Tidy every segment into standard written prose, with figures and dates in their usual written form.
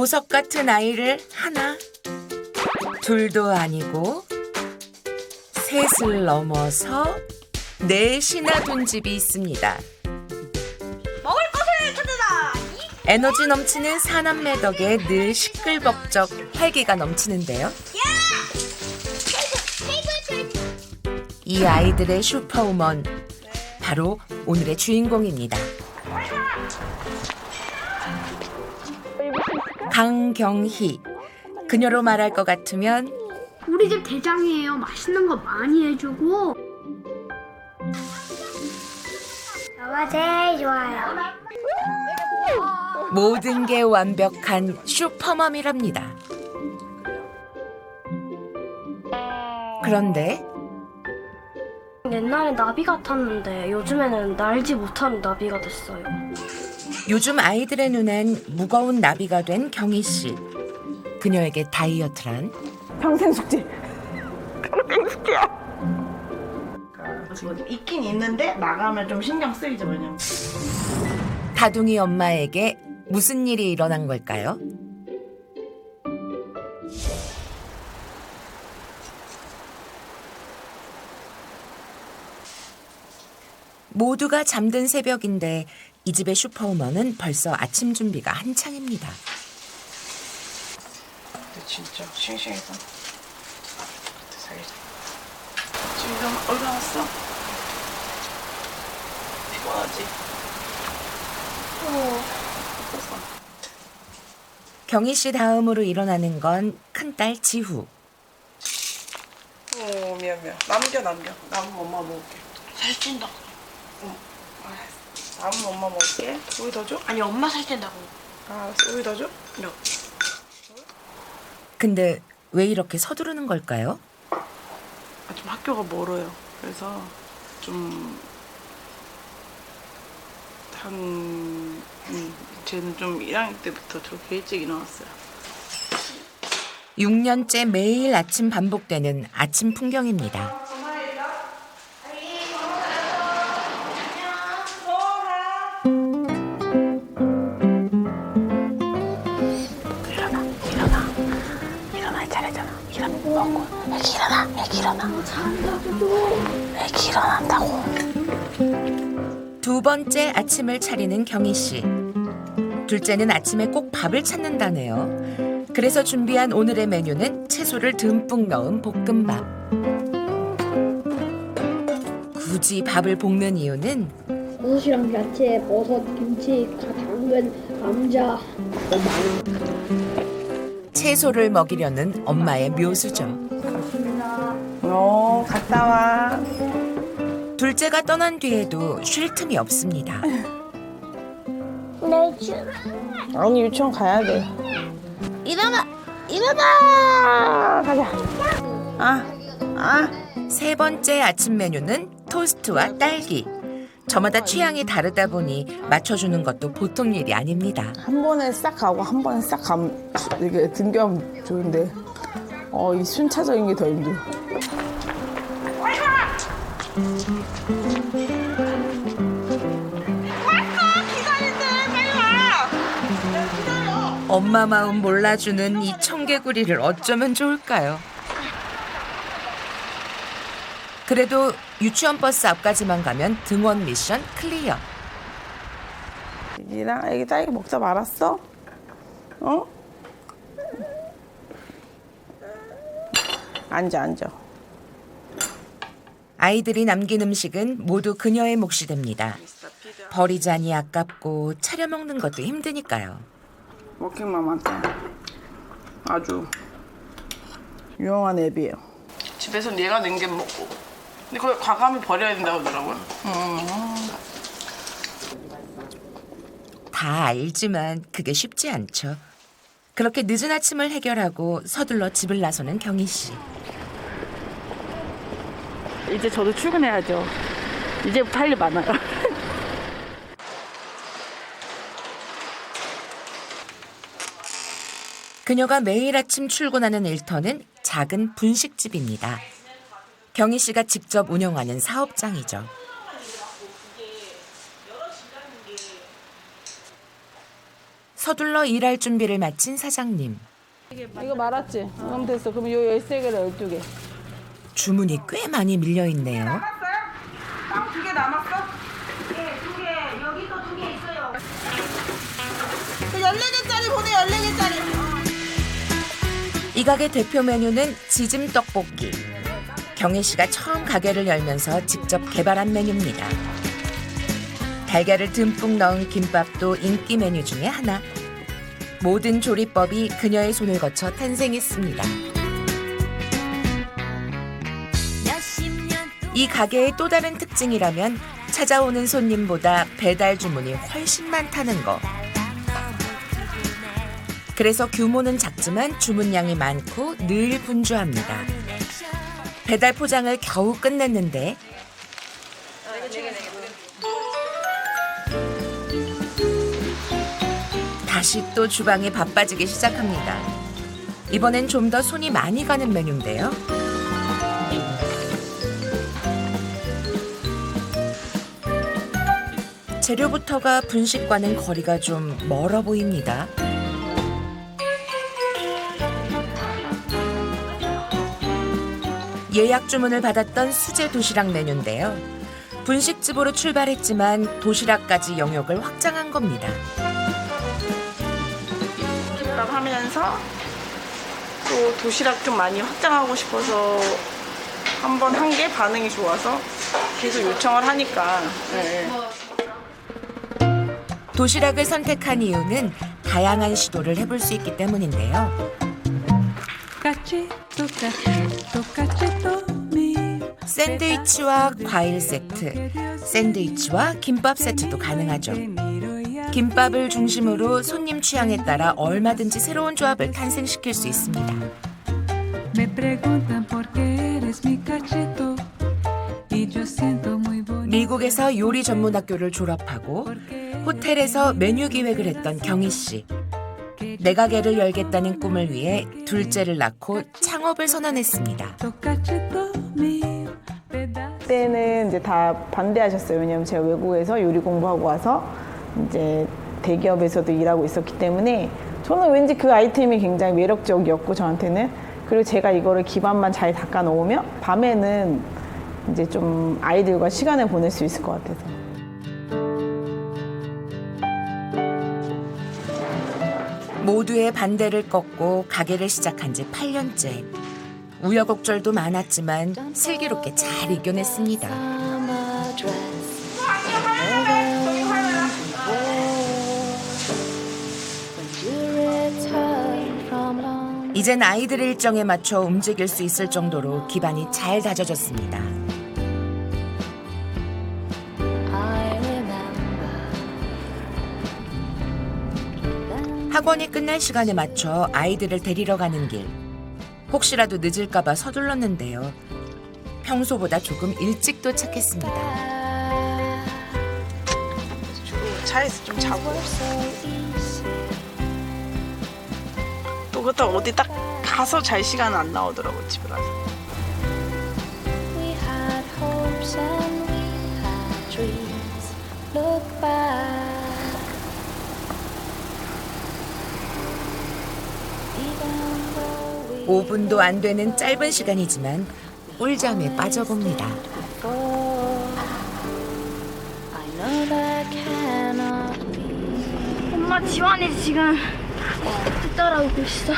보석 같은 아이를 하나, 둘도 아니고 셋을 넘어서 넷이나 둔 집이 있습니다. 먹을 것을 찾아라. 에너지 넘치는 사남매 덕에 늘 시끌벅적 활기가 넘치는데요. 이 아이들의 슈퍼우먼, 바로 오늘의 주인공입니다. 강경희. 그녀로 말할 것 같으면 우리 집 대장이에요. 맛있는 거 많이 해주고. 너가 제일 좋아요. 모든 게 완벽한 슈퍼맘이랍니다. 그런데 옛날에 나비 같았는데 요즘에는 날지 못하는 나비가 됐어요. 요즘 아이들의 눈엔 무거운 나비가 된 경희 씨. 그녀에게 다이어트란 평생 숙제. 지금 있긴 있는데 나가면 좀 신경 쓰이죠, 왜냐면. 다둥이 엄마에게 무슨 일이 일어난 걸까요? 모두가 잠든 새벽인데 이 집의 슈퍼우먼은 벌써 아침 준비가 한창입니다. 근데 진짜 싱싱해서. 살자. 지금 올라왔어? 피곤하지? 경희 씨 다음으로 일어나는 건 큰딸 지후. 미안. 남은 엄마 먹을게. 살찐다. 응. 알았어. 남은 엄마 먹을게. 우유 더 줘? 아니 엄마 살찐다고. 알았어. 우유 더 줘? 네. 근데 왜 이렇게 서두르는 걸까요? 좀 학교가 멀어요. 그래서 좀 쟤는 좀 1학년 때부터 저렇게 일찍 일어났어요. 6년째 매일 아침 반복되는 아침 풍경입니다. 일어날 차례잖아. 먹고. 애기 일어난다고. 두 번째 아침을 차리는 경희 씨. 둘째는 아침에 꼭 밥을 찾는다네요. 그래서 준비한 오늘의 메뉴는 채소를 듬뿍 넣은 볶음밥. 굳이 밥을 볶는 이유는 버섯이랑 야채, 버섯, 김치, 당근, 감자. 채소를 먹이려는 엄마의 묘수죠. 갔다 와. 둘째가 떠난 뒤에도 쉴 틈이 없습니다. 아니 유치원 가야 돼. 일어나. 가자. 세 번째 아침 메뉴는 토스트와 딸기. 저마다 취향이 다르다 보니 맞춰주는 것도 보통 일이 아닙니다. 한 번에 싹 가고 한 번에 싹 가면 이게 등교하면 좋은데 이 순차적인 게 더 힘들어. 엄마 마음 몰라주는 이 청개구리를 어쩌면 좋을까요? 그래도 유치원 버스 앞까지만 가면 등원 미션 클리어. 애기랑 애기 딸기 먹다 말았어? 어? 앉아. 아이들이 남긴 음식은 모두 그녀의 몫이 됩니다. 버리자니 아깝고 차려 먹는 것도 힘드니까요. 워킹맘한테 아주 유용한 앱이에요. 집에서는 얘가 냉게 먹고. 근데 그걸 과감히 버려야 된다고 하더라고요. 다 알지만 그게 쉽지 않죠. 그렇게 늦은 아침을 해결하고 서둘러 집을 나서는 경희 씨. 이제 저도 출근해야죠. 이제부터 할 일 많아요. 그녀가 매일 아침 출근하는 일터는 작은 분식집입니다. 경희 씨가 직접 운영하는 사업장이죠. 서둘러 일할 준비를 마친 사장님. 이거 말았지? 그럼 됐어. 그럼 요 13개를 12개. 주문이 꽤 많이 밀려 있네요. 남았어요? 2개 남았어? 네, 2개. 여기도 2개 있어요. 14개짜리 보내, 14개짜리. 이 가게 대표 메뉴는 지짐 떡볶이. 경희 씨가 처음 가게를 열면서 직접 개발한 메뉴입니다. 달걀을 듬뿍 넣은 김밥도 인기 메뉴 중에 하나. 모든 조리법이 그녀의 손을 거쳐 탄생했습니다. 이 가게의 또 다른 특징이라면 찾아오는 손님보다 배달 주문이 훨씬 많다는 거. 그래서 규모는 작지만 주문량이 많고 늘 분주합니다. 배달 포장을 겨우 끝냈는데 다시 또 주방이 바빠지기 시작합니다. 이번엔 좀 더 손이 많이 가는 메뉴인데요. 재료부터가 분식과는 거리가 좀 멀어 보입니다. 예약 주문을 받았던 수제 도시락 메뉴인데요. 분식집으로 출발했지만 도시락까지 영역을 확장한 겁니다. 김밥 하면서 또 도시락 좀 많이 확장하고 싶어서 한 번 한 게 반응이 좋아서 계속 요청을 하니까. 네. 도시락을 선택한 이유는 다양한 시도를 해볼 수 있기 때문인데요. 샌드위치와 과일 세트, 샌드위치와 김밥 세트도 가능하죠. 김밥을 중심으로 손님 취향에 따라 얼마든지 새로운 조합을 탄생시킬 수 있습니다. 미국에서 요리 전문 학교를 졸업하고 호텔에서 메뉴 기획을 했던 경희 씨. 내 가게를 열겠다는 꿈을 위해 둘째를 낳고 창업을 선언했습니다. 그때는 이제 다 반대하셨어요. 왜냐면 제가 외국에서 요리 공부하고 와서 이제 대기업에서도 일하고 있었기 때문에 저는 왠지 그 아이템이 굉장히 매력적이었고 저한테는. 그리고 제가 이거를 기반만 잘 닦아 놓으면 밤에는 이제 좀 아이들과 시간을 보낼 수 있을 것 같아서. 모두의 반대를 꺾고 가게를 시작한 지 8년째. 우여곡절도 많았지만 슬기롭게 잘 이겨냈습니다. 이젠 아이들의 일정에 맞춰 움직일 수 있을 정도로 기반이 잘 다져졌습니다. 학원이 끝날 시간에 맞춰 아이들을 데리러 가는 길. 혹시라도 늦을까봐 서둘렀는데요. 평소보다 조금 일찍 도착했습니다. 차에서 좀 자고. 또 그렇다고 어디 딱 가서 잘 시간은 안 나오더라고, 집에 가서. 오 5분도 안 되는 짧은 시간이지만 꿀잠에 빠져봅니다. 엄마 지환이 지금 따라오고 있어.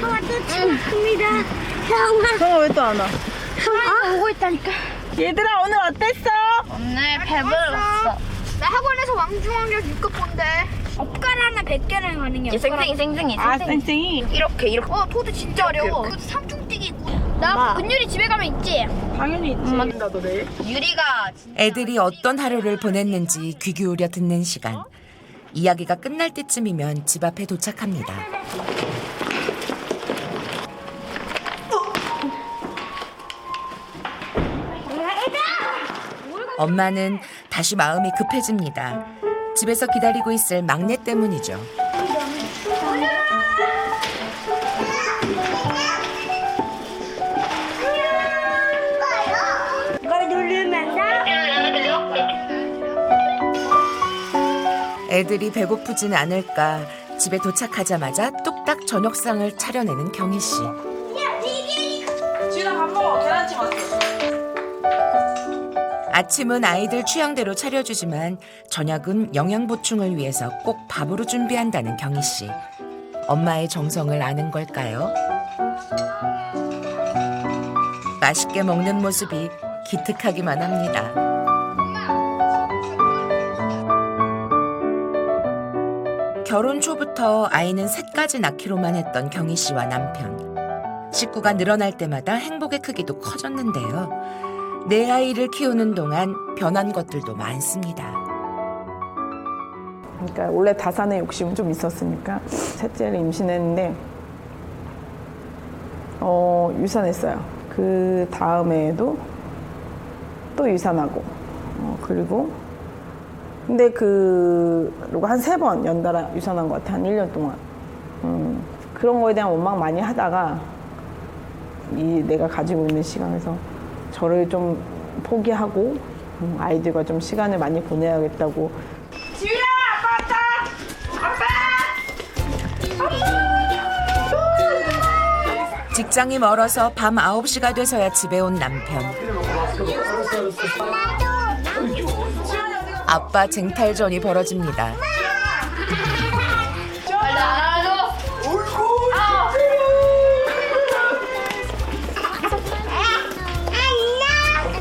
형아 또 지금입니다. 형아. 형아 왜 또 안 와? 형아 오고 있다니까. 얘들아 오늘 어땠어? 오늘 배불렀어. 나 학원에서 왕중왕력 6급 본데 젓가락은 100개는 가능해. 쌩쌩이. 아 쌩쌩이. 이렇게. 토드 진짜 어려워. 그 삼중뛰기 있고. 나 은율이 집에 가면 있지? 당연히 있지. 나도 내일. 유리가 애들이 어떤 하루를 보냈는지 귀 기울여 듣는 시간. 이야기가 끝날 때쯤이면 집 앞에 도착합니다. 엄마는 다시 마음이 급해집니다. 집에서 기다리고 있을 막내 때문이죠. 이걸 누르면서 애들이 배고프진 않을까 집에 도착하자마자 뚝딱 저녁상을 차려내는 경희 씨. 지우랑 밥 먹어. 계란찜 왔어. 아침은 아이들 취향대로 차려주지만 저녁은 영양 보충을 위해서 꼭 밥으로 준비한다는 경희 씨. 엄마의 정성을 아는 걸까요? 맛있게 먹는 모습이 기특하기만 합니다. 결혼 초부터 아이는 셋까지 낳기로만 했던 경희 씨와 남편. 식구가 늘어날 때마다 행복의 크기도 커졌는데요. 내 아이를 키우는 동안 변한 것들도 많습니다. 그러니까 원래 다산의 욕심은 좀 있었으니까 셋째를 임신했는데 유산했어요. 그 다음에도 또 유산하고 그리고 근데 그리고 한 3번 연달아 유산한 것 같아. 한 1년 동안. 그런 거에 대한 원망 많이 하다가 내가 가지고 있는 시간에서 저를 좀 포기하고 아이들과 좀 시간을 많이 보내야겠다고. 지우야, 아빠 왔다. 직장이 멀어서 밤 9시가 돼서야 집에 온 남편. 아빠 쟁탈전이 벌어집니다.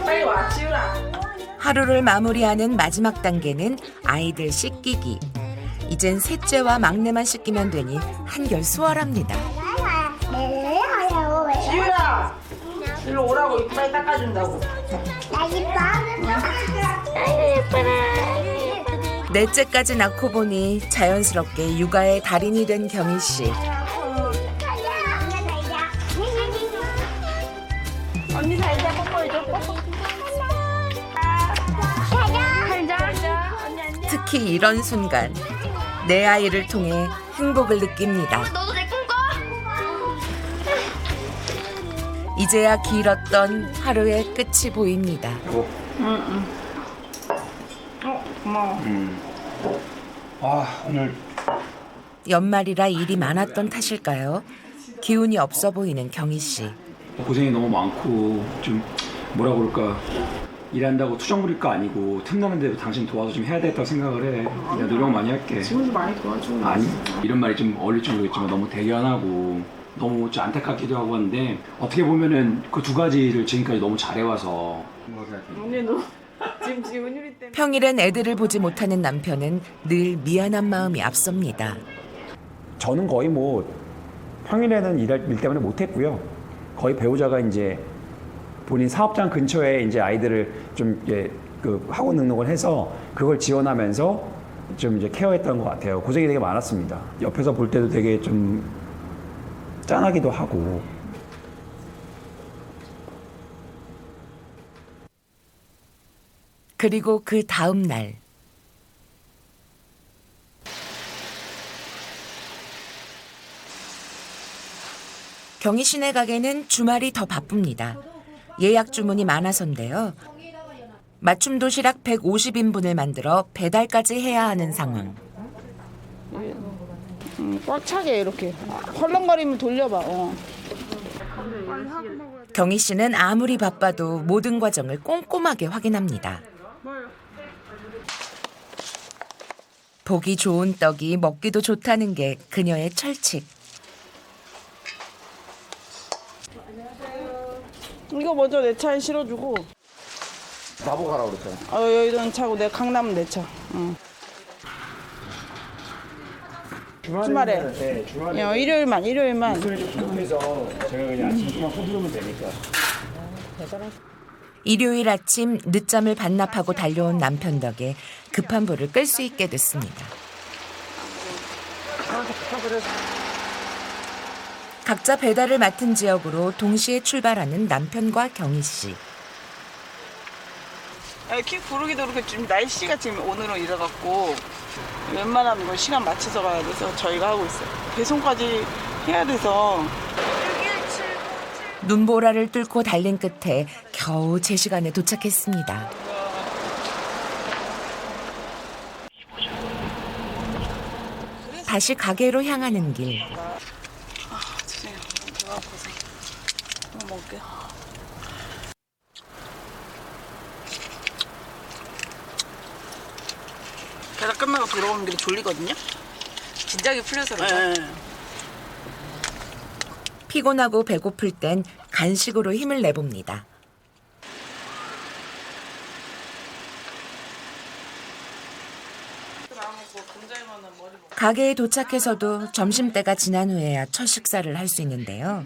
빨리 와, 지우라. 하루를 마무리하는 마지막 단계는 아이들 씻기기. 이젠 셋째와 막내만 씻기면 되니 한결 수월합니다. 지우야, 일로 오라고 이빨 닦아준다고. 넷째까지 낳고 보니 자연스럽게 육아의 달인이 된 경희 씨. 언니 살자, 뽀뽀해줘. 특히 이런 순간 내 아이를 통해 행복을 느낍니다. 너도 내 꿈꿔? 이제야 길었던 하루의 끝이 보입니다. 고마워. 아, 오늘 연말이라 일이 많았던 탓일까요? 기운이 없어 보이는 경희 씨. 고생이 너무 많고 좀 뭐라 그럴까 일한다고 투정 부릴 거 아니고 틈나는 대로 당신 도와서 좀 해야 되겠다고 생각을 해. 내가 노력 많이 할게. 지금도 많이 도와줘. 아니 이런 말이 좀 어울릴 줄 모르겠지만 너무 대견하고 너무 좀 안타깝기도 하고 한데 어떻게 보면은 그 두 가지를 지금까지 너무 잘해와서 언니 너 지금 은율이 때문에. 평일엔 애들을 보지 못하는 남편은 늘 미안한 마음이 앞섭니다. 저는 거의 뭐 평일에는 일 때문에 못했고요. 거의 배우자가 이제 본인 사업장 근처에 이제 아이들을 좀 이제 그 학원 등록을 해서 그걸 지원하면서 좀 이제 케어했던 것 같아요. 고생이 되게 많았습니다. 옆에서 볼 때도 되게 좀 짠하기도 하고. 그리고 그 다음 날. 경희 씨네 가게는 주말이 더 바쁩니다. 예약 주문이 많아서인데요. 맞춤 도시락 150인분을 만들어 배달까지 해야 하는 상황. 꽉 차게 이렇게 헐렁거리면 돌려봐. 경희 씨는 아무리 바빠도 모든 과정을 꼼꼼하게 확인합니다. 보기 좋은 떡이 먹기도 좋다는 게 그녀의 철칙. 이거 먼저 내 차에 실어주고. 나보고 가라고 그랬잖아. 여기는 차고 내가 강남은 내 차. 응. 주말에. 네, 주말에. 일요일만. 소리 좀 부족해서 제가 그냥 아침 조금만 서두르면 되니까. 일요일 아침 늦잠을 반납하고 달려온 남편 덕에 급한 불을 끌 수 있게 됐습니다. 각자 배달을 맡은 지역으로 동시에 출발하는 남편과 경희 씨. 킥 부르기도 그렇고 지금 날씨가 지금 오늘은 이래갖고 웬만하면 건 시간 맞춰서 가야 돼서 저희가 하고 있어요. 배송까지 해야 돼서. 눈보라를 뚫고 달린 끝에 겨우 제 시간에 도착했습니다. 다시 가게로 향하는 길. 죄송해요. 배가 아파서. 이거 먹을게요. 계산 끝나고 돌아오는 길에 졸리거든요? 긴장이 풀려서 그러죠? 네. 피곤하고 배고플 땐 간식으로 힘을 내봅니다. 가게에 도착해서도 점심때가 지난 후에야 첫 식사를 할 수 있는데요.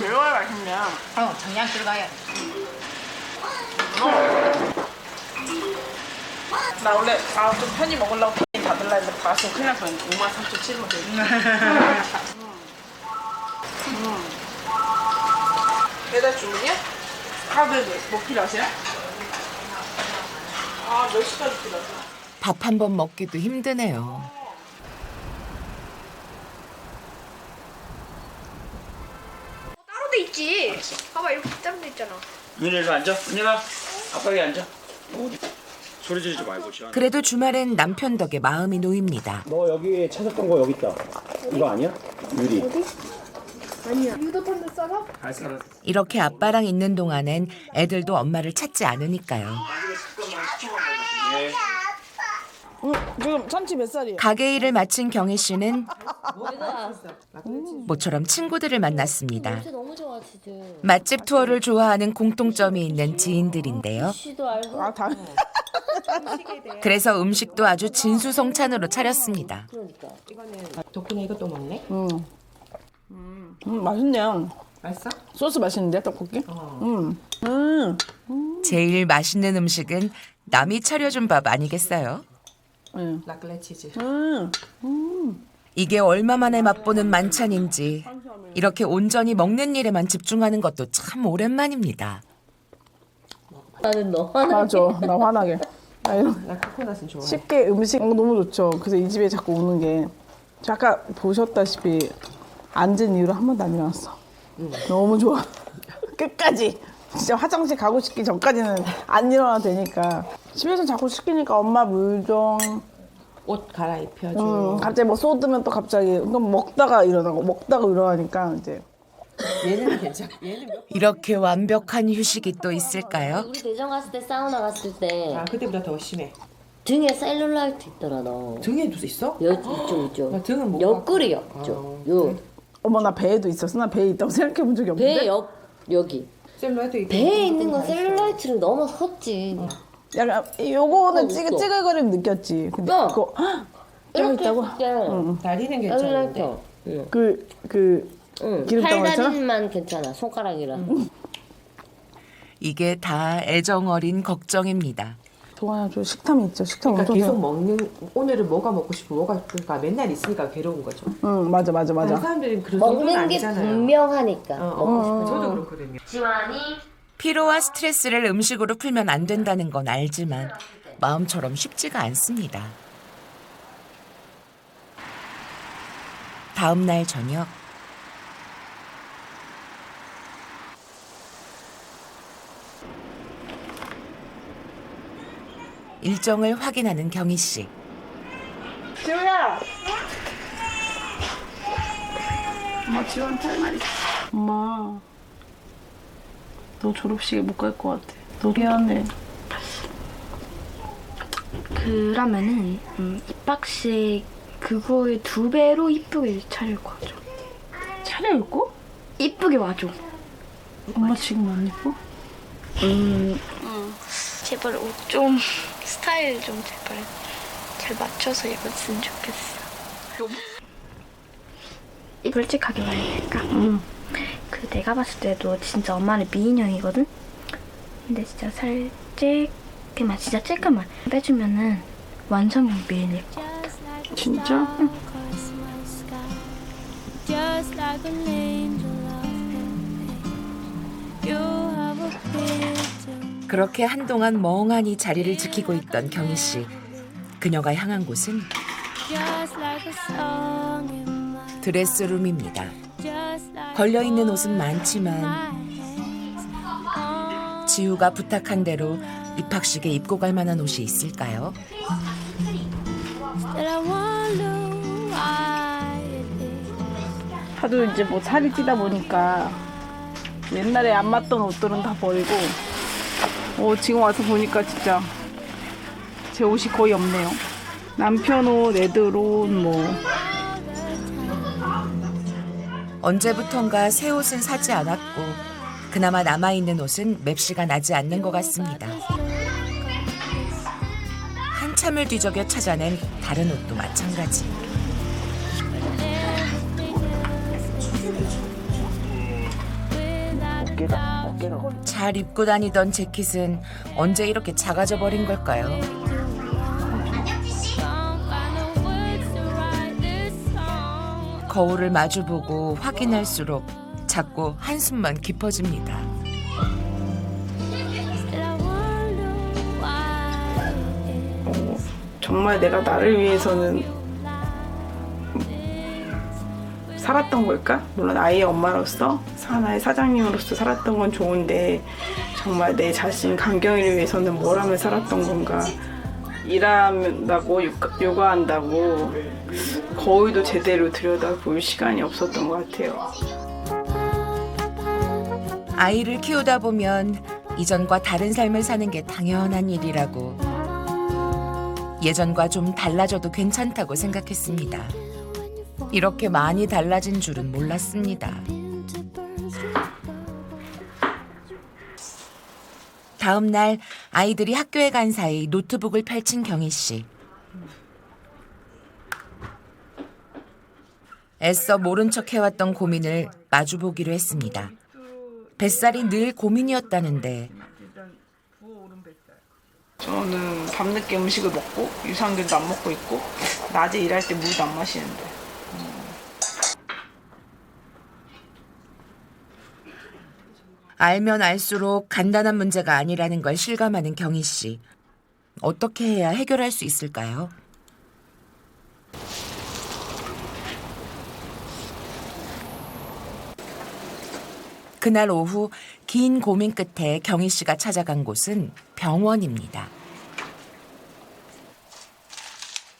매워야 맛있냐? 정량 들어가야 나 원래 좀 편히 먹으려고 다 들라 했는데 봤으면 큰일 날 뻔했네. 53,700원. 배달 주문이야? 카드 뭐 필요하세요? 몇 시까지 필요하세요? 밥 한 번 먹기도 힘드네요. 따로 돼 있지. 봐봐 이렇게 따로 돼 있잖아. 은혜가 앉아. 은혜가 아빠 여기 앉아. 소리 지르지 말고 지원. 그래도 주말엔 남편 덕에 마음이 놓입니다. 너 여기 찾았던 거 여기 있다. 이거 아니야? 유리. 아니야. 유도탄도 썰어? 잘 살아. 이렇게 아빠랑 있는 동안엔 애들도 엄마를 찾지 않으니까요. 지금 참치 몇 살이에요? 가게 일을 마친 경희 씨는 모처럼 친구들을 만났습니다. 너무 좋아 진짜. 맛집 투어를 좋아하는 공통점이 있는 지인들인데요. 씨도 알고. 아, 다. 그래서 음식도 아주 진수성찬으로 차렸습니다. 덕분에 이것도 먹네? 맛있네요. 맛있어? 소스 맛있는데 떡볶이? 제일 맛있는 음식은 남이 차려준 밥 아니겠어요? 라클레 치즈. 이게 얼마만에 맛보는 만찬인지 이렇게 온전히 먹는 일에만 집중하는 것도 참 오랜만입니다. 나는 너 하나. 맞아. 나 화나게. 나 코코넛은 좋아해. 쉽게 음식 너무 좋죠. 그래서 이 집에 자꾸 오는 게 아까 보셨다시피 앉은 이후로 한 번도 안 일어났어. 너무 좋아. 끝까지. 진짜 화장실 가고 싶기 전까지는 안 일어나도 되니까. 집에서 자꾸 시키니까 엄마 물 좀. 옷 갈아입혀줘. 갑자기 뭐 쏟으면 또 갑자기 그럼 먹다가 일어나고 먹다가 일어나니까 이제 얘는 괜찮아. 얘는 이렇게 완벽한 휴식이 또 있을까요? 우리 대전 갔을 때 사우나 갔을 때 그때보다 더 심해. 등에 셀룰라이트 있더라 너. 등에도 있어? 이쪽. 나 등은 못 옆구리 옆쪽. 요. 어머 나 배에도 있었어. 나 배에 있다고 생각해 본 적이 없는데. 배 옆 여기. 셀룰라이트 배에 있는 건 셀룰라이트를 넘어섰지. 약간 요거는 있어. 찌글찌글거림 느꼈지. 근데 야. 그거 이렇게 있다고? 있을 다리는 때 괜찮은데. 셀룰라이트. 그 응. 기름덩어리처럼? 팔다리만 괜찮아. 손가락이랑. 이게 다 애정 어린 걱정입니다. 동아야 저 식탐이 있죠. 식탐 그러니까 엄청 계속 좋아. 먹는 오늘은 뭐가 먹고 싶고 뭐가 싶을까 맨날 있으니까 괴로운 거죠. 응 맞아. 다른 사람들은 그런 정도는 먹는 게 아니잖아요. 분명하니까. 먹고 싶은 저도 그렇거든요. 지환이 피로와 스트레스를 음식으로 풀면 안 된다는 건 알지만 마음처럼 쉽지가 않습니다. 다음 날 저녁 일정을 확인하는 경희 씨. 지우야. 엄마 지우한테 할 말 있어. 엄마 너 졸업식에 못 갈 것 같아. 너 미안해. 그러면은 입학식 그거의 2배로 이쁘게 차릴 거죠. 차려입고? 이쁘게 와줘. 엄마 지금 안 예뻐? 제발 옷 좀 스타일 좀 제발 잘 맞춰서 입었으면 좋겠어. 솔직하게 말해줄까? 그 내가 봤을 때도 진짜 엄마는 미인형이거든? 근데 진짜 살찔게만 진짜 찔까만 빼주면은 완성형 미인일 것 같아. 진짜? Just like an angel of you have a picture. 그렇게 한동안 멍하니 자리를 지키고 있던 경희 씨. 그녀가 향한 곳은 Just like a song in my 드레스룸입니다. just like 걸려있는 옷은 많지만 my hands on 지우가 부탁한 대로 입학식에 입고 갈 만한 옷이 있을까요? that I want 하도 이제 뭐 살이 찌다 보니까 옛날에 안 맞던 옷들은 다 버리고 지금 와서 보니까 진짜 제 옷이 거의 없네요. 남편 옷, 애들 옷 뭐. 언제부턴가 새 옷은 사지 않았고 그나마 남아있는 옷은 맵시가 나지 않는 것 같습니다. 한참을 뒤적여 찾아낸 다른 옷도 마찬가지. 잘 입고 다니던 재킷은 언제 이렇게 작아져 버린 걸까요? 거울을 마주보고 확인할수록 자꾸 한숨만 깊어집니다. 정말 내가 나를 위해서는 살았던 걸까? 물론 아이의 엄마로서 하나의 사장님으로서 살았던 건 좋은데 정말 내 자신 강경이를 위해서는 뭘 하며 살았던 건가? 일한다고 육아한다고 거울도 제대로 들여다볼 시간이 없었던 것 같아요. 아이를 키우다 보면 이전과 다른 삶을 사는 게 당연한 일이라고 예전과 좀 달라져도 괜찮다고 생각했습니다. 이렇게 많이 달라진 줄은 몰랐습니다. 다음 날 아이들이 학교에 간 사이 노트북을 펼친 경희 씨. 애써 모른 척 해왔던 고민을 마주보기로 했습니다. 뱃살이 늘 고민이었다는데 저는 밤늦게 음식을 먹고 유산균도 안 먹고 있고 낮에 일할 때 물도 안 마시는데 알면 알수록 간단한 문제가 아니라는 걸 실감하는 경희 씨. 어떻게 해야 해결할 수 있을까요? 그날 오후 긴 고민 끝에 경희 씨가 찾아간 곳은 병원입니다.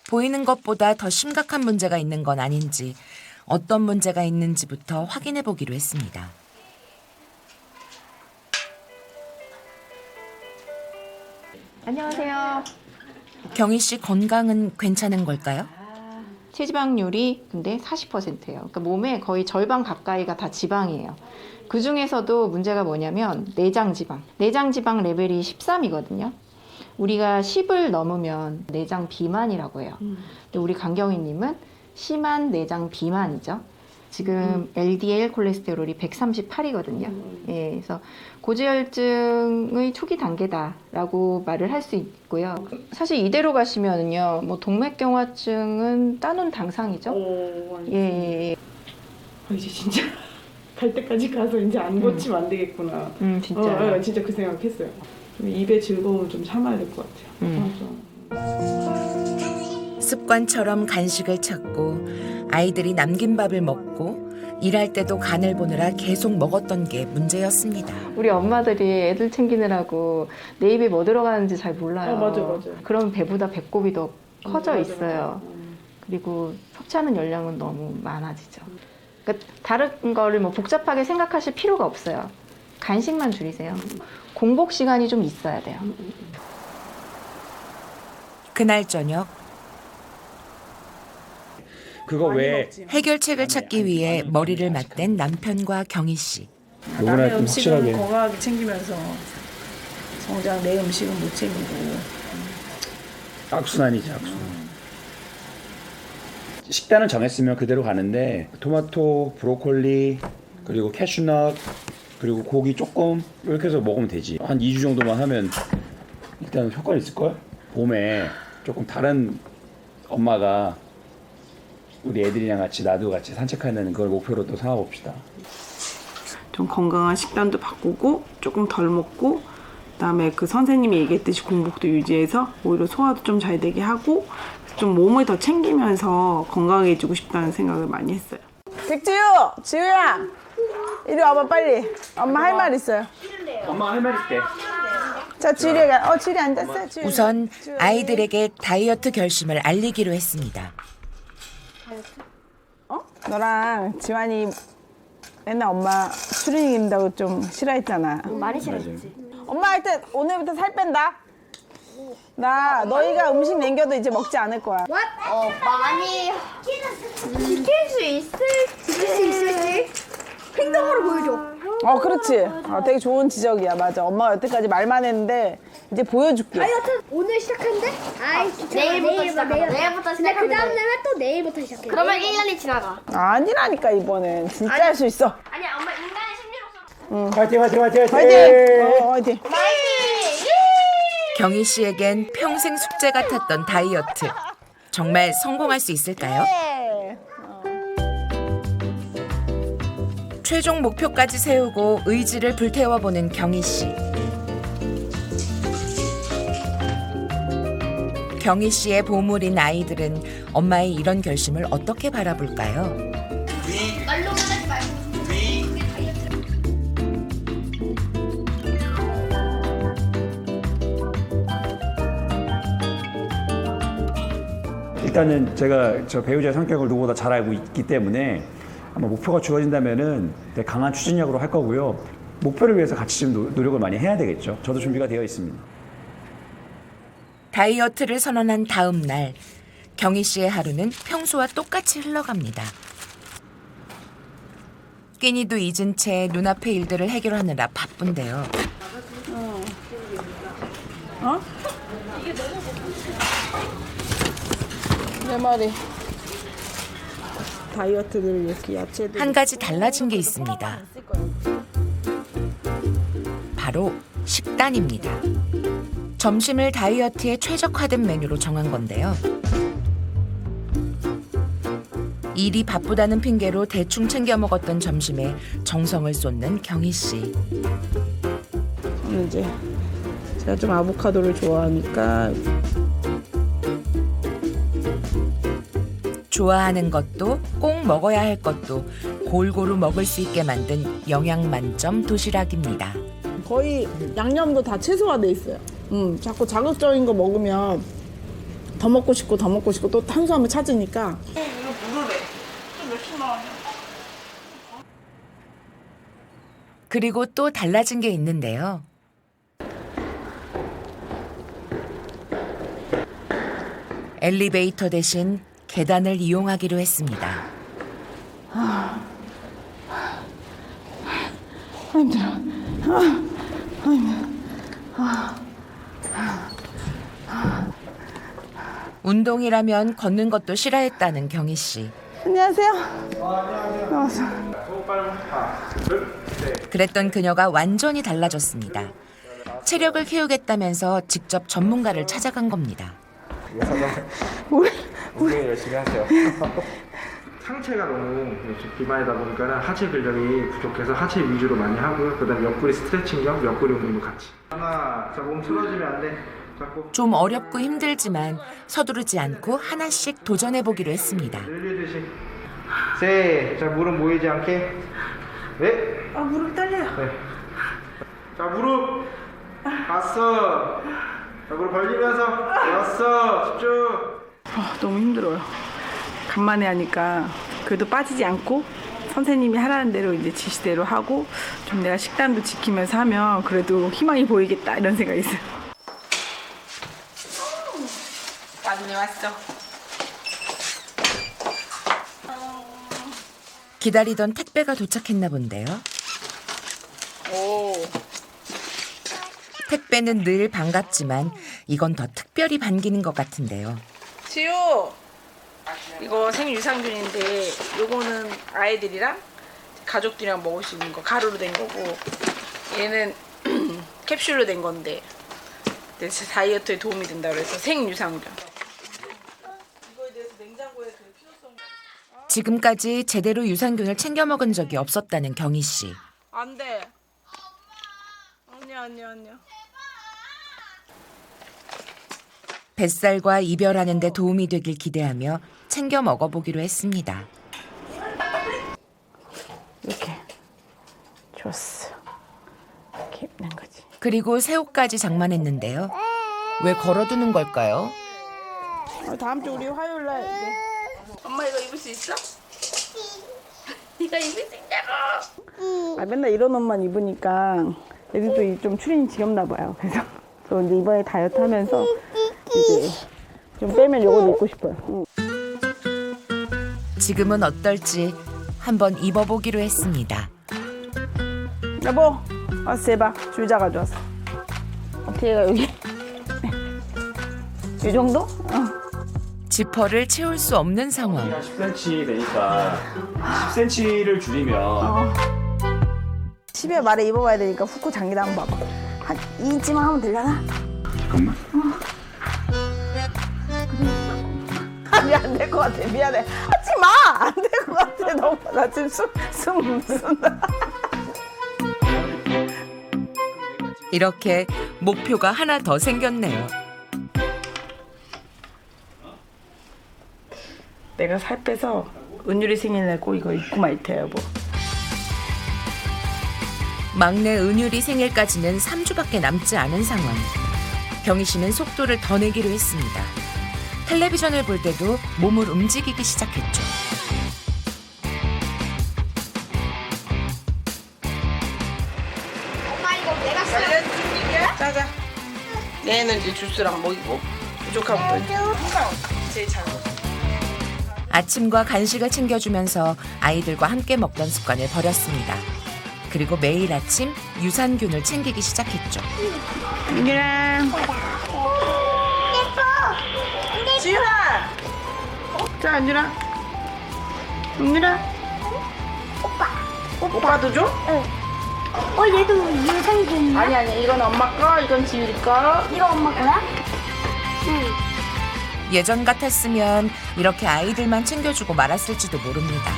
보이는 것보다 더 심각한 문제가 있는 건 아닌지 어떤 문제가 있는지부터 확인해 보기로 했습니다. 안녕하세요. 경희 씨 건강은 괜찮은 걸까요? 체지방률이 근데 40%예요. 그러니까 몸의 거의 절반 가까이가 다 지방이에요. 그 중에서도 문제가 뭐냐면 내장 지방. 내장 지방 레벨이 13이거든요. 우리가 10을 넘으면 내장 비만이라고 해요. 근데 우리 강경희님은 심한 내장 비만이죠. 지금 LDL 콜레스테롤이 138이거든요. 예, 그래서 고지혈증의 초기 단계다라고 말을 할 수 있고요. 사실 이대로 가시면은요, 뭐 동맥경화증은 따놓은 당상이죠. 예. 이제 진짜 갈 때까지 가서 이제 안 고치면 안 되겠구나. 진짜. 진짜 그 생각했어요. 입의 즐거움을 좀 참아야 될 것 같아요. 습관처럼 간식을 찾고 아이들이 남긴 밥을 먹고 일할 때도 간을 보느라 계속 먹었던 게 문제였습니다. 우리 엄마들이 애들 챙기느라고 내 입에 뭐 들어가는지 잘 몰라요. 맞아. 그럼 배보다 배꼽이 더 커져 있어요. 그리고 섭취하는 열량은 너무 많아지죠. 그러니까 다른 거를 뭐 복잡하게 생각하실 필요가 없어요. 간식만 줄이세요. 공복 시간이 좀 있어야 돼요. 그날 저녁 그거 왜 해결책을 찾기 위해 머리를 맞댄 남편과 경희 씨. 남의 음식은 건강하게 챙기면서 정작 내 음식은 못 챙기고. 악순환이지, 악순환. 식단을 정했으면 그대로 가는데 토마토, 브로콜리, 그리고 캐슈넛, 그리고 고기 조금 이렇게 해서 먹으면 되지. 한 2주 정도만 하면 일단 효과가 있을걸? 봄에 조금 다른 엄마가 우리 애들이랑 같이 나도 같이 산책하는 걸 목표로 또 삼아봅시다. 좀 건강한 식단도 바꾸고 조금 덜 먹고 그다음에 그 선생님이 얘기했듯이 공복도 유지해서 오히려 소화도 좀 잘 되게 하고 좀 몸을 더 챙기면서 건강해지고 싶다는 생각을 많이 했어요. 백지유! 지유야! 이리 와봐 빨리. 엄마 할 말 있어요. 엄마 할 말 있대. 자 지유가 지유 앉았어. 지유. 우선 아이들에게 다이어트 결심을 알리기로 했습니다. 너랑 지환이 맨날 엄마 추리닝 입는다고 좀 싫어했잖아. 많이 싫어했지. 엄마 하여튼 오늘부터 살 뺀다. 나 너희가 음식 남겨도 이제 먹지 않을 거야. 많이 지킬 수 있을지 행동으로 보여줘. 그렇지. 되게 좋은 지적이야. 맞아. 엄마가 여태까지 말만 했는데 이제 보여줄게. 여튼 오늘 시작한대? 내일부터 시작하자. 내일부터 시작하면 그 다음 날은 또 내일부터 시작해. 그러면 1년이 지나가. 아니라니까 이번엔 진짜 할 수 있어. 아니야 엄마 인간의 심리로서. 화이팅 화이팅 화이팅 화이팅. 화이팅. 경희 씨에겐 평생 숙제 같았던 다이어트. 정말 성공할 수 있을까요? 네. 최종 목표까지 세우고 의지를 불태워보는 경희 씨. 경희 씨의 보물인 아이들은 엄마의 이런 결심을 어떻게 바라볼까요? 말로만 하지 말고. 일단은 제가 저 배우자의 성격을 누구보다 잘 알고 있기 때문에 아마 목표가 주어진다면은 되게 강한 추진력으로 할 거고요. 목표를 위해서 같이 좀 노력을 많이 해야 되겠죠. 저도 준비가 되어 있습니다. 다이어트를 선언한 다음 날, 경희 씨의 하루는 평소와 똑같이 흘러갑니다. 끼니도 잊은 채 눈앞의 일들을 해결하느라 바쁜데요. 내 말이. 다이어트를 이렇게 야채들. 한 가지 달라진 게 있습니다. 바로 식단입니다. 점심을 다이어트에 최적화된 메뉴로 정한 건데요. 일이 바쁘다는 핑계로 대충 챙겨 먹었던 점심에 정성을 쏟는 경희 씨. 저는 이제 제가 좀 아보카도를 좋아하니까 좋아하는 것도 꼭 먹어야 할 것도 골고루 먹을 수 있게 만든 영양 만점 도시락입니다. 거의 양념도 다 최소화돼 있어요. 자꾸 자극적인 거 먹으면 더 먹고 싶고 또 탄수화물 찾으니까. 그리고 또 달라진 게 있는데요. 엘리베이터 대신 계단을 이용하기로 했습니다. 힘들어. 운동이라면 걷는 것도 싫어했다는 경희 씨. 안녕하세요. 그랬던 그녀가 완전히 달라졌습니다. 체력을 키우겠다면서 직접 전문가를 찾아간 겁니다. 운동 열심히 하세요. 상체가 너무 비만이다 보니까 하체 근력이 부족해서 하체 위주로 많이 하고요. 그다음 옆구리 스트레칭 겸 옆구리 운동도 같이. 하나, 자 몸 틀어지면 안 돼. 잡고. 좀 어렵고 힘들지만 서두르지 않고 하나씩 도전해 보기로 했습니다. 늘리듯이. 셋, 자 무릎 모이지 않게. 넷. 무릎이 떨려요. 네. 자 무릎. 다섯. 자 무릎 벌리면서. 여섯. 집중. 너무 힘들어요. 간만에 하니까 그래도 빠지지 않고 선생님이 하라는 대로 이제 지시대로 하고 좀 내가 식단도 지키면서 하면 그래도 희망이 보이겠다 이런 생각이 있어요. 나중에 왔어. 기다리던 택배가 도착했나 본데요. 오. 택배는 늘 반갑지만 이건 더 특별히 반기는 것 같은데요. 지우, 이거 생유산균인데 요거는 아이들이랑 가족들이랑 먹을 수 있는 거 가루로 된 거고 얘는 캡슐로 된 건데 제 다이어트에 도움이 된다고 해서 생유산균. 이거에 대해서 냉장고에 그 필요성. 지금까지 제대로 유산균을 챙겨 먹은 적이 없었다는 경희 씨. 안 돼. 아니야. 뱃살과 이별하는 데 도움이 되길 기대하며 챙겨 먹어보기로 했습니다. 이렇게 좋았어. 이렇게 입는 거지. 그리고 새 옷까지 장만했는데요. 왜 걸어두는 걸까요? 다음 주 우리 화요일 날 이제. 엄마 이거 입을 수 있어? 네가 입을 수 있냐고. 아, 맨날 이런 옷만 입으니까 애들도 좀 추리닝 지겹나 봐요. 그래서 저 이제 이번에 다이어트 하면서 이제 좀 빼면 요거도 입고 싶어요. 지금은 어떨지 한번 입어보기로 했습니다. 여보, 와서 제발 줄자 가져왔어. 어떻게 가 여기? 이 정도? 지퍼를 채울 수 없는 상황. 10cm 되니까 10cm를 줄이면 10에 말에 입어봐야 되니까 후크 장기다 한번 봐봐. 한 2인치만 하면 되려나? 잠깐만. 아니 안 될 것 같아. 미안해. 하지 마. 안 될 것 같아. 너무 나 지금 숨 쓴다. 이렇게 목표가 하나 더 생겼네요. 내가 살 빼서 은율이 생일날 꼭 이거 입고 말 테요, 여보. 막내 은율이 생일까지는 3주밖에 남지 않은 상황. 경희 씨는 속도를 더 내기로 했습니다. 텔레비전을 볼 때도 몸을 움직이기 시작했죠. 짜자. 얘는 이제 주스랑 먹이고 부족하면 제일 잘 먹어. 아침과 간식을 챙겨주면서 아이들과 함께 먹던 습관을 버렸습니다. 그리고 매일 아침 유산균을 챙기기 시작했죠. 은율아. 지윤아. 자, 은율아. 은율아. 오빠도 줘? 얘도 유산균이야? 아니, 이건 엄마 거, 이건 지율이 거. 이거 엄마 거야? 예전 같았으면 이렇게 아이들만 챙겨주고 말았을지도 모릅니다.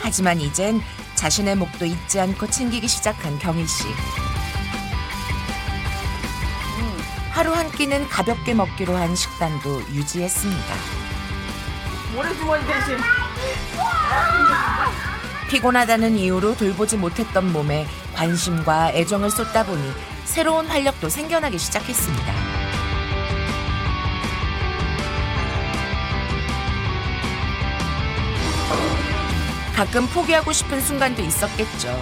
하지만 이젠 자신의 목도 잊지 않고 챙기기 시작한 경희 씨. 하루 한 끼는 가볍게 먹기로 한 식단도 유지했습니다. 모래주머니 대신. 피곤하다는 이유로 돌보지 못했던 몸에 관심과 애정을 쏟다 보니 새로운 활력도 생겨나기 시작했습니다. 가끔 포기하고 싶은 순간도 있었겠죠.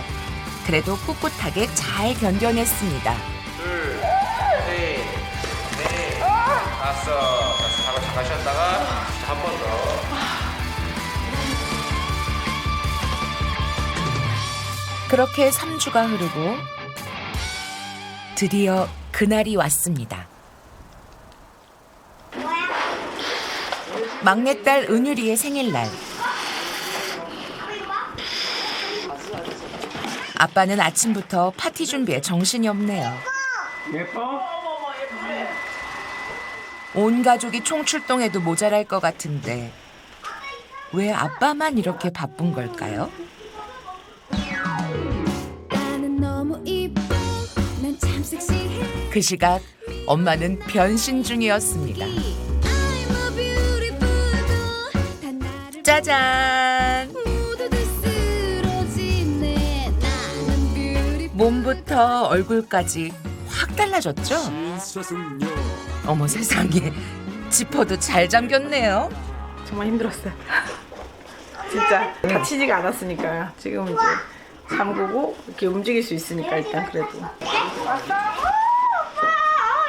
그래도 꿋꿋하게 잘 견뎌냈습니다. 둘, 셋, 넷, 다섯. 하고 잠깐 쉬었다가 한 번 더. 그렇게 3주가 흐르고 드디어 그날이 왔습니다. 막내딸 은율이의 생일날. 아빠는 아침부터 파티 준비에 정신이 없네요. 예뻐? 온 가족이 총출동해도 모자랄 것 같은데 왜 아빠만 이렇게 바쁜 걸까요? 그 시각 엄마는 변신 중이었습니다. 짜잔! 몸부터 얼굴까지 확 달라졌죠? 어머 세상에, 지퍼도 잘 잠겼네요. 정말 힘들었어요. 진짜 다치지가 않았으니까 지금 이제 잠그고 이렇게 움직일 수 있으니까 일단 그래도.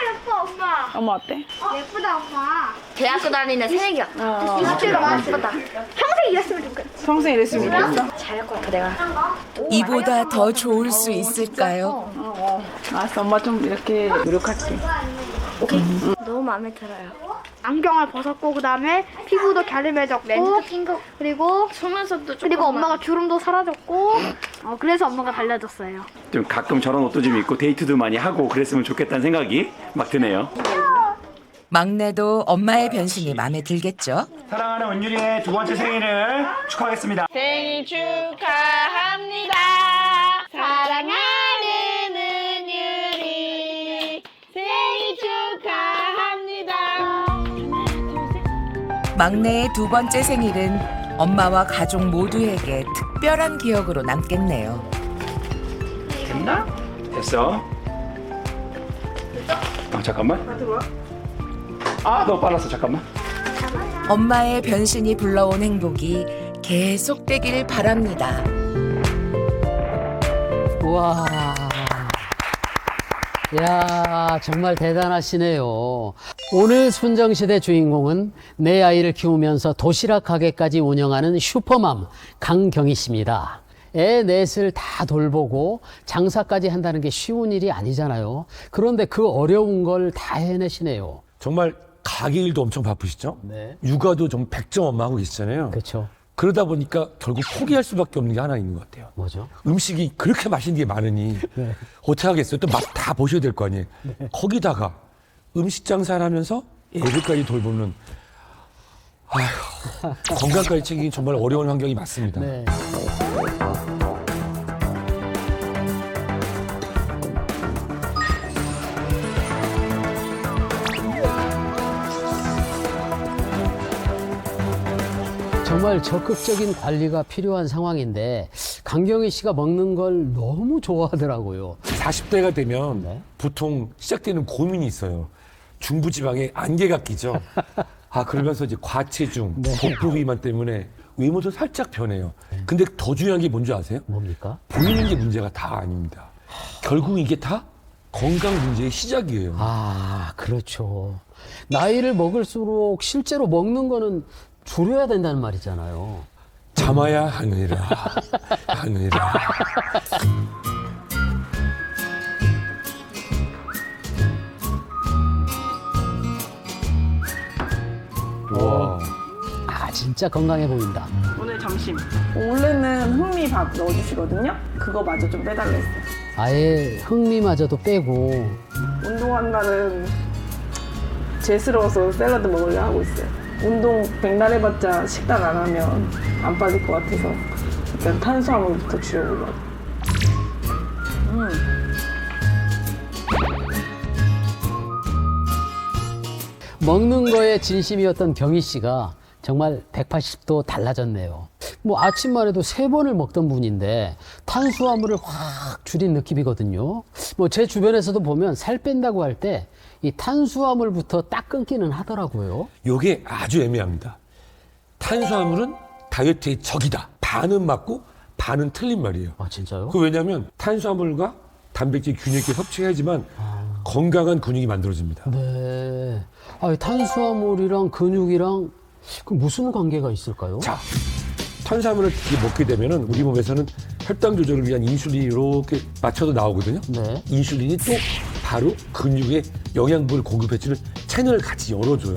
예뻐 엄마. 엄마 어때? 예쁘다 엄마. 대학교 다니는 새내기야. 이거 많이 예쁘다. 평생 이랬으면 좋겠어. 평생 이랬으면 좋겠어? 잘할 것 같아 내가. 이보다 더 좋을 수 있을까요? 알았어, 엄마 좀 이렇게 노력할게. 너무 마음에 들어요. 안경을 벗었고 그다음에 피부도 갸름해졌고 렌즈도 낀 거. 그리고 속눈썹도 그리고 엄마가 주름도 사라졌고 그래서 엄마가 달라졌어요. 좀 가끔 저런 옷도 좀 입고 데이트도 많이 하고 그랬으면 좋겠다는 생각이 막 드네요. 막내도 엄마의 변신이 마음에 들겠죠? 사랑하는 은율이의 두 번째 생일을 축하하겠습니다. 생일 축하합니다. 사랑하는 은율이 생일 축하합니다. 막내의 두 번째 생일은 엄마와 가족 모두에게 특별한 기억으로 남겠네요. 됐나? 됐어. 잠깐만. 아, 너무 빨랐어. 잠깐만. 엄마의 변신이 불러온 행복이 계속되길 바랍니다. 와, 야, 정말 대단하시네요. 오늘 순정시대 주인공은 내 아이를 키우면서 도시락 가게까지 운영하는 슈퍼맘 강경희 씨입니다. 애 넷을 다 돌보고 장사까지 한다는 게 쉬운 일이 아니잖아요. 그런데 그 어려운 걸 다 해내시네요. 정말 가게 일도 엄청 바쁘시죠? 네. 육아도 좀 100점 엄마 하고 계시잖아요. 그렇죠. 그러다 보니까 결국 포기할 수밖에 없는 게 하나 있는 것 같아요. 뭐죠? 음식이 그렇게 맛있는 게 많으니 네. 어떻게 하겠어요? 또 맛 다 보셔야 될 거 아니에요. 거기다가 음식 장사를 하면서 애들까지 돌보는 아휴, 건강까지 챙기긴 정말 어려운 환경이 맞습니다. 네. 정말 적극적인 관리가 필요한 상황인데 강경희 씨가 먹는 걸 너무 좋아하더라고요. 40대가 되면 보통 시작되는 고민이 있어요. 중부지방에 안개가 끼죠. 그러면서 이제 과체중, 복부 비만 때문에 외모도 살짝 변해요. 근데 더 중요한 게 뭔지 아세요? 뭡니까? 보이는 게 문제가 다 아닙니다. 결국 이게 다 건강 문제의 시작이에요. 그렇죠. 나이를 먹을수록 실제로 먹는 거는 줄여야 된다는 말이잖아요. 참아야 하느라, 하느라. 와. 진짜 건강해 보인다. 오늘 점심. 원래는 흑미밥 넣어주시거든요. 그거 마저 좀 빼달라 했어요. 아예 흥미마저도 빼고. 운동한 날은 제스러워서 샐러드 먹으려 하고 있어요. 운동 백날 해봤자 식단 안 하면 안 빠질 것 같아서 일단 탄수화물부터 줄여보려고. 먹는 거에 진심이었던 경희 씨가 정말 180도 달라졌네요. 뭐 아침만 해도 3번을 먹던 분인데 탄수화물을 확 줄인 느낌이거든요. 뭐 제 주변에서도 보면 살 뺀다고 할 때 이 탄수화물부터 딱 끊기는 하더라고요. 요게 아주 애매합니다. 탄수화물은 다이어트의 적이다. 반은 맞고 반은 틀린 말이에요. 진짜요? 그 왜냐하면 탄수화물과 단백질 균형 있게 섭취해야지만 건강한 근육이 만들어집니다. 네. 탄수화물이랑 근육이랑 그 무슨 관계가 있을까요? 자, 탄수화물을 먹게 되면은 우리 몸에서는 혈당 조절을 위한 인슐린이 이렇게 맞춰서 나오거든요. 네. 인슐린이 또 바로 근육에 영양분을 공급해주는 채널을 같이 열어줘요.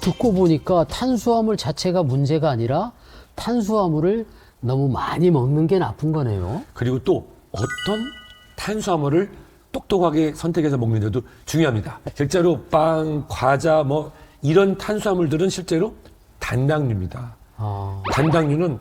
듣고 보니까 탄수화물 자체가 문제가 아니라 탄수화물을 너무 많이 먹는 게 나쁜 거네요. 그리고 또 어떤 탄수화물을 똑똑하게 선택해서 먹는데도 중요합니다. 실제로 빵, 과자 뭐 이런 탄수화물들은 실제로 단당류입니다. 단당류는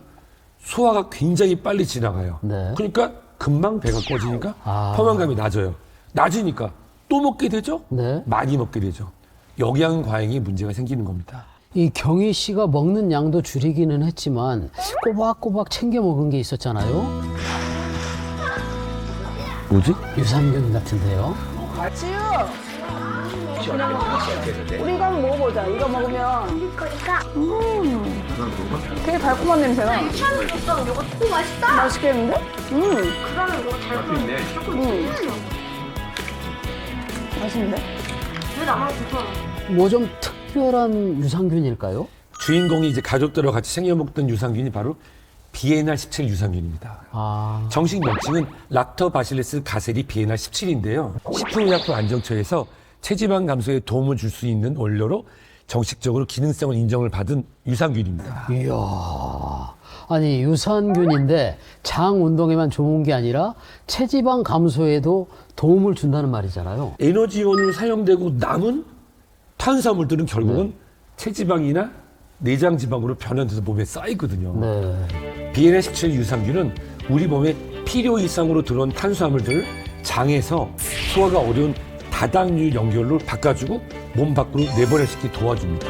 소화가 굉장히 빨리 지나가요. 네. 그러니까 금방 배가 꺼지니까 포만감이 낮아요. 낮으니까 또 먹게 되죠? 네. 많이 먹게 되죠. 영양 과잉이 문제가 생기는 겁니다. 이 경희 씨가 먹는 양도 줄이기는 했지만 꼬박꼬박 챙겨 먹은 게 있었잖아요. 뭐지? 유산균 같은데요. 지우! 우리 이거 한번 먹어보자. 이거 먹으면 되게 달콤한 냄새나. 이거 오 맛있다. 맛있겠는데? 그러면 이거 잘 맛있는데? 왜 나만 좋아? 뭐 좀 특별한 유산균일까요? 주인공이 이제 가족들과 같이 챙겨 먹던 유산균이 바로 비에날17 유산균입니다. 정식 명칭은 락토바실리스 가세리 비에날17인데요. 식품의약품 안정처에서 체지방 감소에 도움을 줄 수 있는 원료로 정식적으로 기능성을 인정을 받은 유산균입니다. 이야, 아니 유산균인데 장 운동에만 좋은 게 아니라 체지방 감소에도 도움을 준다는 말이잖아요. 에너지원으로 사용되고 남은 탄수화물들은 결국은 체지방이나 내장 지방으로 변환돼서 몸에 쌓이거든요. 비에날17 유산균은 우리 몸에 필요 이상으로 들어온 탄수화물들을 장에서 소화가 어려운 다당류 연결로 바꿔주고 몸 밖으로 내보내시기 도와줍니다.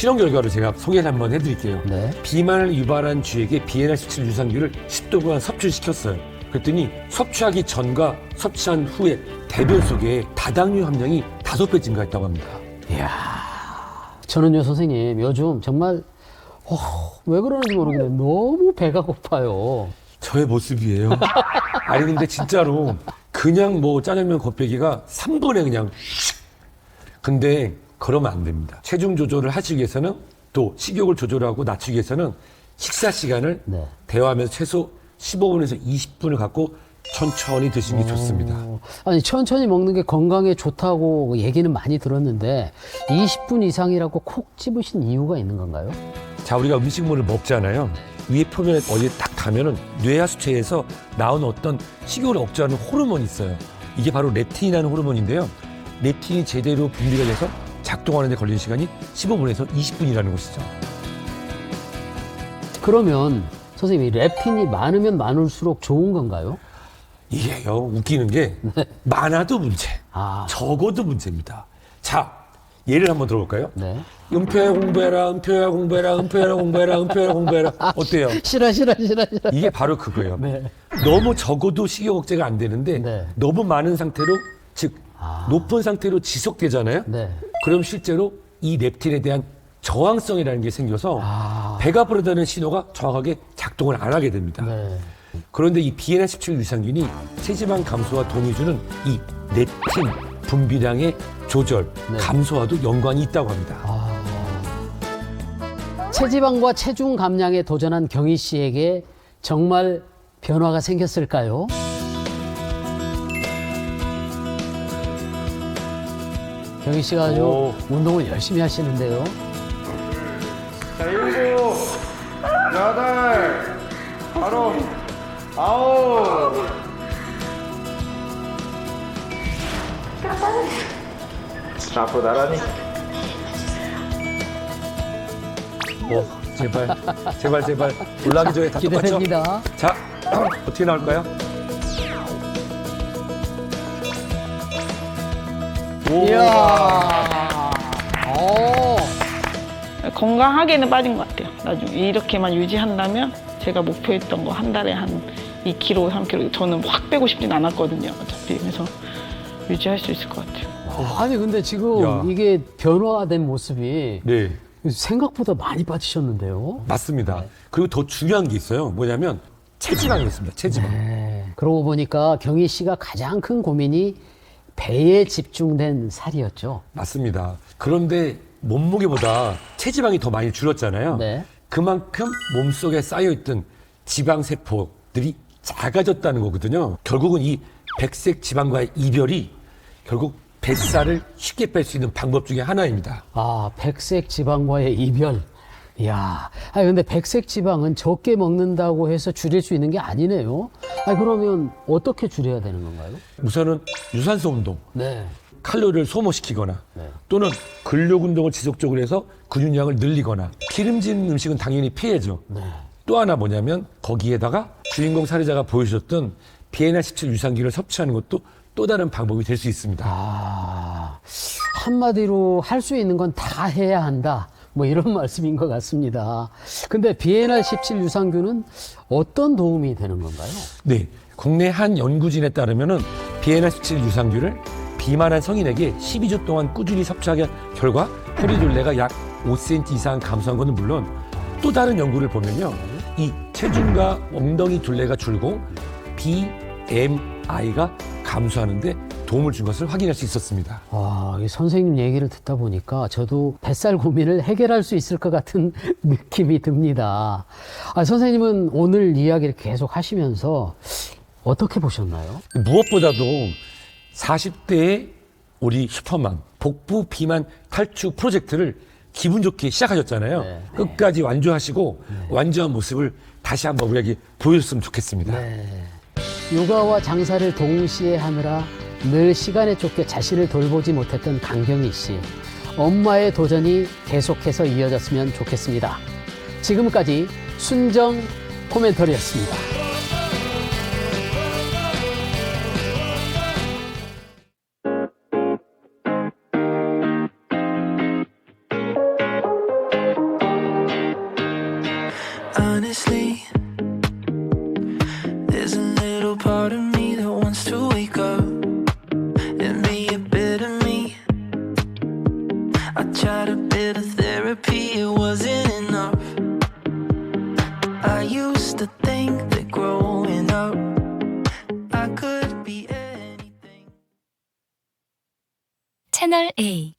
실험 결과를 제가 소개를 한번 해드릴게요. 네. 비만을 유발한 쥐에게 BNR17 유산균을 10도간 섭취시켰어요. 그랬더니 섭취하기 전과 섭취한 후에 대변 속에 다당류 함량이 5배 증가했다고 합니다. 이야, 저는요 선생님 요즘 정말 왜 그러는지 모르겠는데 너무 배가 고파요. 저의 모습이에요. 아니 근데 진짜로 그냥 뭐 짜장면 곱빼기가 3분에 그냥 근데 그러면 안 됩니다. 체중 조절을 하시기 위해서는 또 식욕을 조절하고 낮추기 위해서는 식사 시간을 대화하면서 최소 15분에서 20분을 갖고 천천히 드시는 게 좋습니다. 아니 천천히 먹는 게 건강에 좋다고 얘기는 많이 들었는데 20분 이상이라고 콕 집으신 이유가 있는 건가요? 자, 우리가 음식물을 먹잖아요. 위에 표면에 어디에 딱 닿으면은 뇌하수체에서 나오는 어떤 식욕을 억제하는 호르몬이 있어요. 이게 바로 렙틴이라는 호르몬인데요. 렙틴이 제대로 분비가 돼서 작동하는 데 걸리는 시간이 15분에서 20분이라는 것이죠. 그러면 선생님이 렙틴이 많으면 많을수록 좋은 건가요? 이게요, 웃기는 게 많아도 문제, 적어도 문제입니다. 자, 예를 한번 들어볼까요? 네. 은표야 공부해라, 은표야 공부해라, 은표야 공부해라, 은표야 공부해라. 어때요? 싫어. 이게 바로 그거예요. 네. 너무 적어도 식욕 억제가 안 되는데 너무 많은 상태로, 즉 높은 상태로 지속되잖아요. 네. 그럼 실제로 이 렙틴에 대한 저항성이라는 게 생겨서 배가 부르다는 신호가 정확하게 작동을 안 하게 됩니다. 네. 그런데 이 BNR17 유산균이 체지방 감소와 도움이 주는 이 렙틴 분비량의 조절, 감소와도 연관이 있다고 합니다. 체지방과 체중 감량에 도전한 경희 씨에게 정말 변화가 생겼을까요? 경희 씨가 아주 운동을 열심히 하시는데요. 자, 7, 8, 바로 9. 자, 앞으로 나란히. 제발. 올라가기 전에 다 똑같죠? 기대됩니다. 자, 어떻게 나올까요? 이야. 건강하게는 빠진 것 같아요. 나중에 이렇게만 유지한다면 제가 목표했던 거 한 달에 한 2kg, 3kg 저는 확 빼고 싶진 않았거든요. 어차피 그래서 유지할 수 있을 것 같아요. 아니 근데 지금 이게 변화된 모습이 네. 생각보다 많이 빠지셨는데요. 맞습니다. 그리고 더 중요한 게 있어요. 뭐냐면 체지방이었습니다. 체지방. 그러고 보니까 경희 씨가 가장 큰 고민이 배에 집중된 살이었죠. 맞습니다. 그런데 몸무게보다 체지방이 더 많이 줄었잖아요. 그만큼 몸속에 쌓여있던 지방세포들이 작아졌다는 거거든요. 결국은 이 백색 지방과의 이별이 결국 뱃살을 쉽게 뺄 수 있는 방법 중에 하나입니다. 백색 지방과의 이별. 이야. 근데 백색 지방은 적게 먹는다고 해서 줄일 수 있는 게 아니네요. 그러면 어떻게 줄여야 되는 건가요? 우선은 유산소 운동. 칼로리를 소모시키거나 또는 근력 운동을 지속적으로 해서 근육량을 늘리거나 기름진 음식은 당연히 피해야죠. 또 하나 뭐냐면 거기에다가 주인공 사례자가 보여주셨던 BNR17 유산균을 섭취하는 것도 또 다른 방법이 될 수 있습니다. 한마디로 할 수 있는 건 다 해야 한다. 뭐 이런 말씀인 것 같습니다. 근데 BNR17 유산균은 어떤 도움이 되는 건가요? 네, 국내 한 연구진에 따르면은 BNR17 유산균을 비만한 성인에게 12주 동안 꾸준히 섭취하게 한 결과 허리둘레가 약 5cm 이상 감소한 것은 물론 또 다른 연구를 보면요. 이 체중과 엉덩이 둘레가 줄고 BMI가 감소하는데 도움을 준 것을 확인할 수 있었습니다. 이 선생님 얘기를 듣다 보니까 저도 뱃살 고민을 해결할 수 있을 것 같은 느낌이 듭니다. 선생님은 오늘 이야기를 계속 하시면서 어떻게 보셨나요? 무엇보다도 40대의 우리 슈퍼맘 복부 비만 탈출 프로젝트를 기분 좋게 시작하셨잖아요. 끝까지 완주하시고 완주한 모습을 다시 한번 우리에게 보여줬으면 좋겠습니다. 육아와 장사를 동시에 하느라 늘 시간에 쫓겨 자신을 돌보지 못했던 강경희 씨. 엄마의 도전이 계속해서 이어졌으면 좋겠습니다. 지금까지 순정 코멘터리였습니다. Honestly, there's a little part of me that wants to wake up and be a bit of me. I tried a bit of therapy, it wasn't enough. I used to think that growing up I could be anything. 채널 A